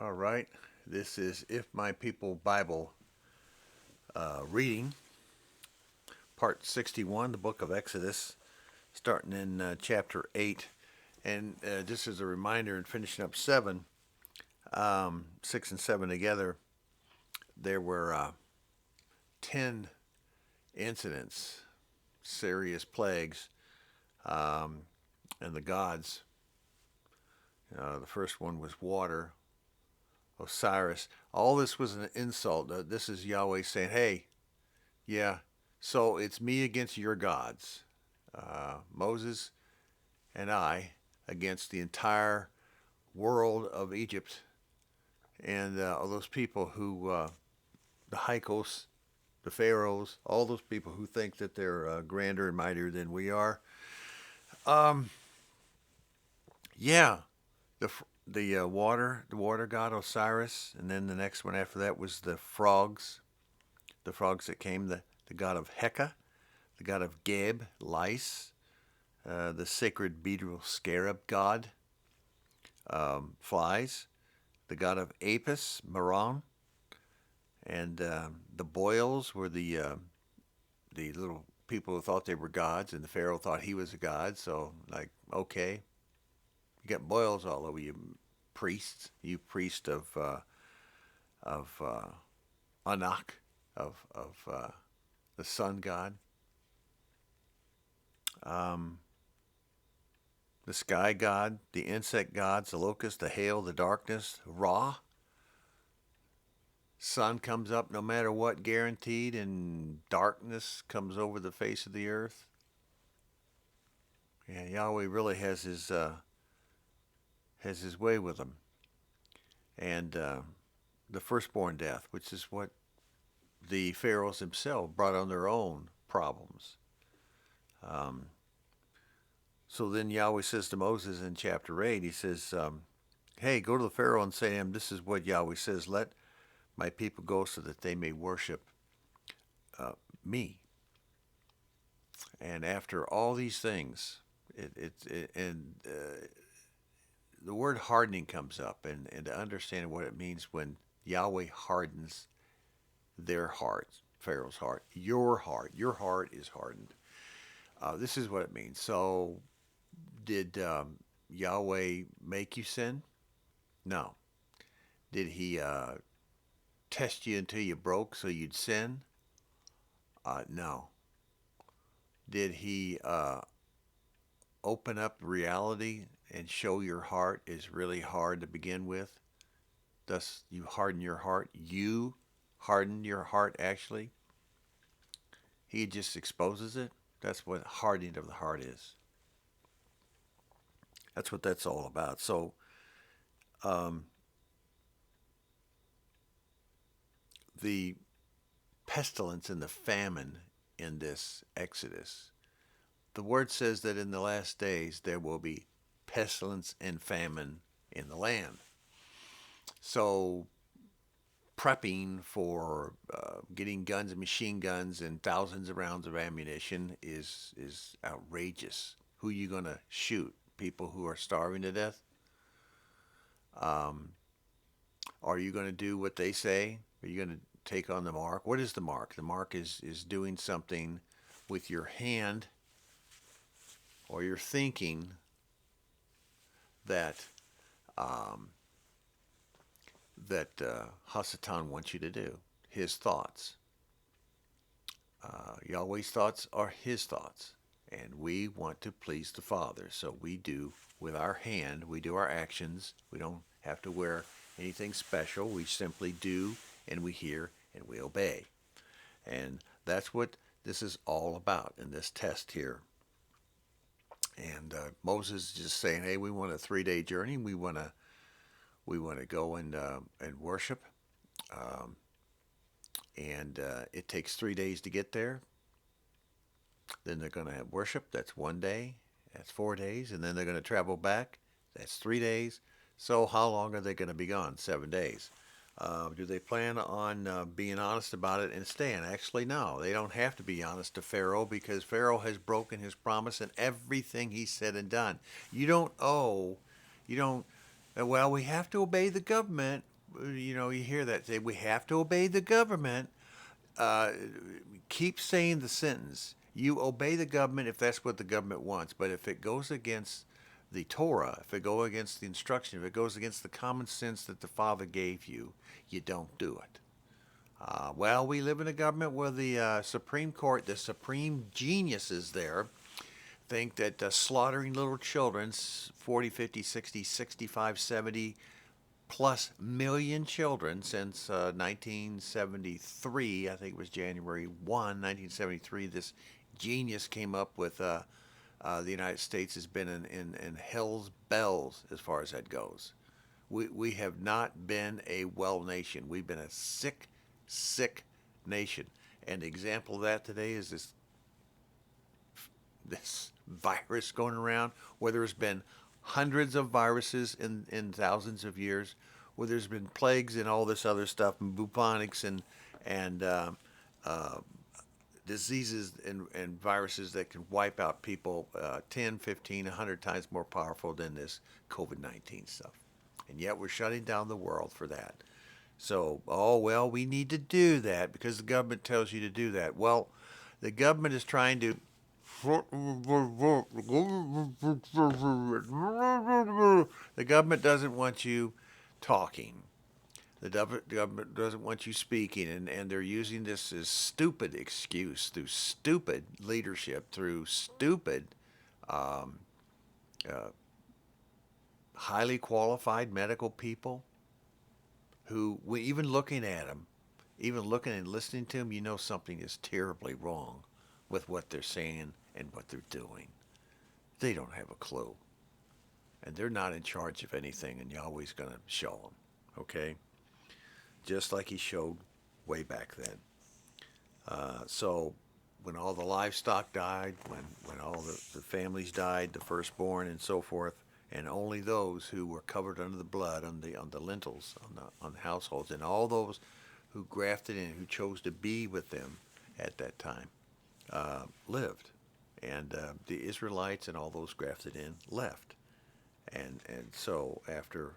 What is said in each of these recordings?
All right. This is If My People Bible reading, part 61, the book of Exodus, starting in chapter 8. And just as a reminder, and finishing up 7, 6 and 7 together, there were 10 incidents, serious plagues, um, and the gods. The first one was water, Osiris. All this was an insult. This is Yahweh saying, hey, yeah, so it's me against your gods. Moses and I against the entire world of Egypt and all those people who, the Hyksos, the Pharaohs, all those people who think that they're grander and mightier than we are. Um, yeah, the water god Osiris, and then the next one after that was the frogs that came, the god of Heka, the god of Geb, lice, the sacred beetle scarab god, flies, the god of Apis, Maron, and the boils were the little people who thought they were gods, and the Pharaoh thought he was a god. So, like, okay, you got boils all over you, priests, you priest of Anak, of the sun god, um, the sky god, the insect gods, the locust, the hail, the darkness, Ra. Sun comes up no matter what, guaranteed, and darkness comes over the face of the earth. Yeah, Yahweh really has his way with them, and the firstborn death, which is what the pharaohs themselves brought on their own problems. Um, so then Yahweh says to Moses in chapter 8, he says, hey, go to the Pharaoh and say to him, this is what Yahweh says, let my people go so that they may worship uh, me. And after all these things, and the word hardening comes up, and to understand what it means when Yahweh hardens their hearts, Pharaoh's heart, your heart is hardened. This is what it means. So, did Yahweh make you sin? No. Did he test you until you broke so you'd sin? No. Did he open up reality and show your heart is really hard to begin with? Thus, you harden your heart. You harden your heart, actually. He just exposes it. That's what hardening of the heart is. That's what that's all about. So, um, the pestilence and the famine in this Exodus, the word says that in the last days there will be pestilence and famine in the land. So, prepping for getting guns and machine guns and thousands of rounds of ammunition is outrageous. Who are you going to shoot? People who are starving to death? Um, are you going to do what they say? Are you going to take on the mark? What is the mark? The mark is doing something with your hand or your thinking that um, Hasatan wants you to do. His thoughts. Yahweh's thoughts are his thoughts. And we want to please the Father. So we do with our hand, we do our actions. We don't have to wear anything special. We simply do and we hear and we obey. And that's what this is all about in this test here. And Moses is just saying, hey, we want a 3-day journey. We want to go and worship. Um, and it takes 3 days to get there. Then they're going to have worship. That's 1 day. That's 4 days. And then they're going to travel back. That's 3 days. So how long are they going to be gone? 7 days. Do they plan on being honest about it and staying? Actually, no. They don't have to be honest to Pharaoh because Pharaoh has broken his promise and everything he said and done. You don't, well, we have to obey the government. You hear that say we have to obey the government. Uh, Keep saying the sentence. You obey the government if that's what the government wants, but if it goes against the Torah, if it goes against the instruction, if it goes against the common sense that the Father gave you, you don't do it. Well, we live in a government where the Supreme Court, the supreme geniuses there, think that slaughtering little children, 40, 50, 60, 65, 70 plus million children since 1973, I think it was January 1, 1973, this genius came up with the United States has been in hell's bells as far as that goes. We have not been a well nation. We've been a sick, sick nation. And the example of that today is this virus going around, where there's been hundreds of viruses in thousands of years, where there's been plagues and all this other stuff, and bubonics and diseases and viruses that can wipe out people 10, 15, 100 times more powerful than this COVID-19 stuff. And yet we're shutting down the world for that. So, oh, well, we need to do that because the government tells you to do that. Well, the government is trying to. The government doesn't want you talking. The government doesn't want you speaking, and they're using this as stupid excuse through stupid leadership, through stupid, um, uh, highly qualified medical people who, even looking at them, even looking and listening to them, you know something is terribly wrong with what they're saying and what they're doing. They don't have a clue, and they're not in charge of anything, and Yahweh's going to show them, okay? Just like he showed way back then. So when all the livestock died, when all the families died, the firstborn and so forth, and only those who were covered under the blood on the lintels, on the households, and all those who grafted in, who chose to be with them at that time, lived. And the Israelites and all those grafted in left. And so after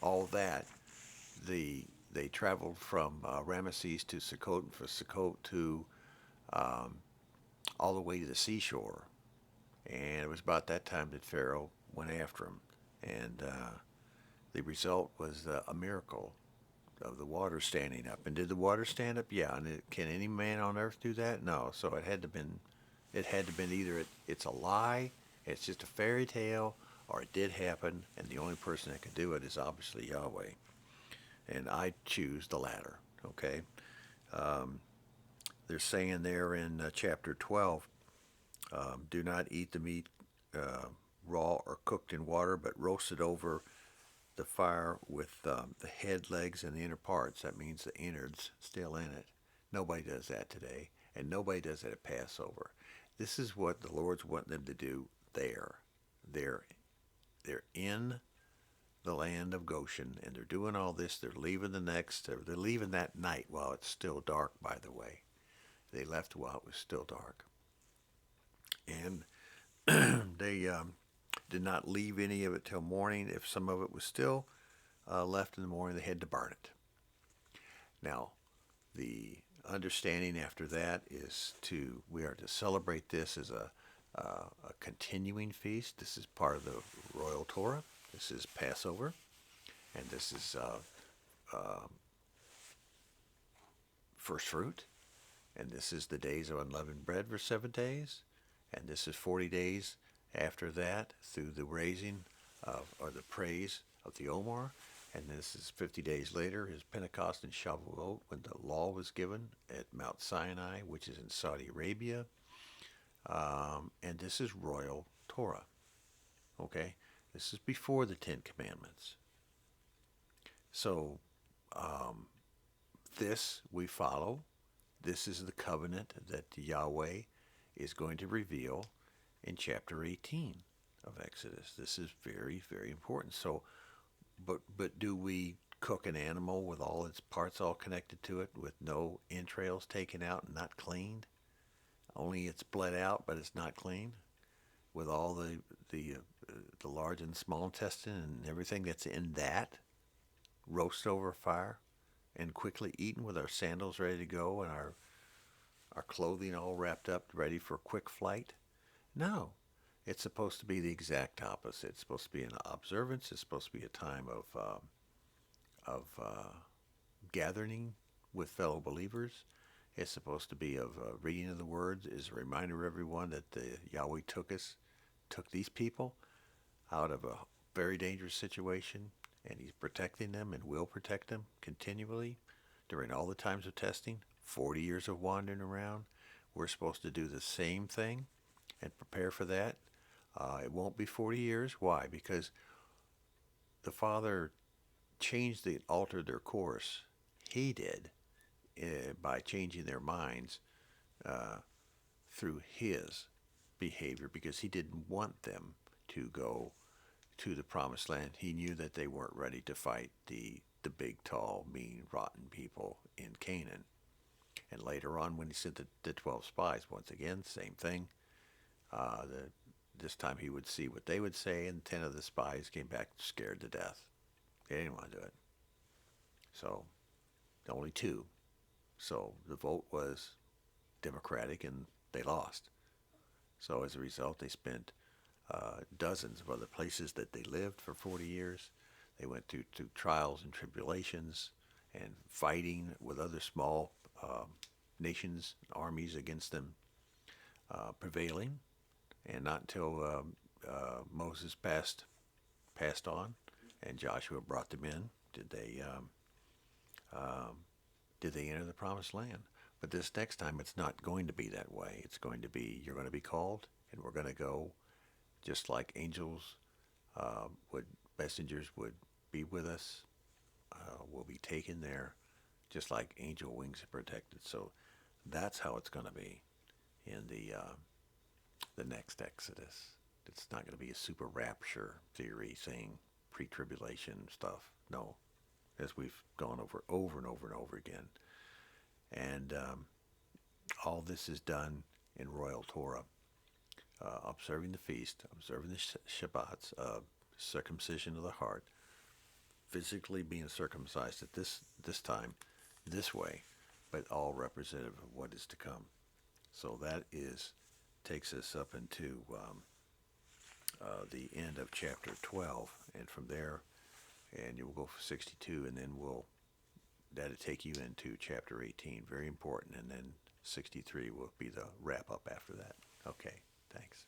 all that, they traveled from Ramesses to Sukkot, and from Sukkot to um, all the way to the seashore. And it was about that time that Pharaoh went after him. And the result was a miracle of the water standing up. And did the water stand up? Yeah. And can any man on earth do that? No. So it had to been either it's a lie, it's just a fairy tale, or it did happen, and the only person that could do it is obviously Yahweh. And I choose the latter. Okay. Um, they're saying there in chapter 12, do not eat the meat raw or cooked in water, but roast it over the fire with the head, legs, and the inner parts. That means the innards still in it. Nobody does that today, and nobody does that at Passover. This is what the Lord's wanting them to do there. They're they're in the land of Goshen, and they're doing all this. They're leaving they're leaving that night while it's still dark, by the way. They left while it was still dark. And they did not leave any of it till morning. If some of it was still left in the morning, they had to burn it. Now, the understanding after that is we are to celebrate this as a continuing feast. This is part of the Royal Torah. This is Passover, and this is first fruit, and this is the days of unleavened bread for 7 days, and this is 40 days after that through the raising or the praise of the Omer, and this is 50 days later, his Pentecost and Shavuot, when the law was given at Mount Sinai, which is in Saudi Arabia, and this is Royal Torah. Okay, this is before the Ten Commandments. So this we follow. This is the covenant that Yahweh is going to reveal in chapter 18 of Exodus. This is very, very important. So, but do we cook an animal with all its parts all connected to it, with no entrails taken out and not cleaned? Only it's bled out, but it's not clean, with all the large and small intestine and everything that's in that? roasted over a fire and quickly eaten with our sandals ready to go and our clothing all wrapped up, ready for quick flight? No. It's supposed to be the exact opposite. It's supposed to be an observance. It's supposed to be a time of gathering with fellow believers. It's supposed to be of reading of the words. Is a reminder to everyone that Yahweh took these people out of a very dangerous situation, and He's protecting them and will protect them continually during all the times of testing. 40 years of wandering around. We're supposed to do the same thing and prepare for that. It won't be 40 years. Why? Because the Father altered their course. He did by changing their minds uh, through His behavior, because He didn't want them to go to the promised land. He knew that they weren't ready to fight the big, tall, mean, rotten people in Canaan. And later on, when He sent the 12 spies, once again, same thing. This time He would see what they would say, and 10 of the spies came back scared to death. They didn't want to do it. So, only 2. So the vote was Democratic, and they lost. So as a result, they spent dozens of other places that they lived for 40 years. They went through trials and tribulations and fighting with other small nations, armies against them, prevailing. And not until Moses passed on and Joshua brought them in did they enter the promised land. But this next time, it's not going to be that way. It's going to be, you're going to be called, and we're going to go just like angels messengers would be with us. We'll be taken there just like angel wings are protected. So that's how it's going to be in the next Exodus. It's not going to be a super rapture theory thing, pre-tribulation stuff. No, as we've gone over and over and over again. And all this is done in Royal Torah, observing the feast, observing the Shabbats, circumcision of the heart, physically being circumcised at this time, this way, but all representative of what is to come. So that takes us up into the end of chapter 12, and from there, and you'll go for 62, and then that'll take you into chapter 18, very important, and then 63 will be the wrap up after that. Okay, thanks.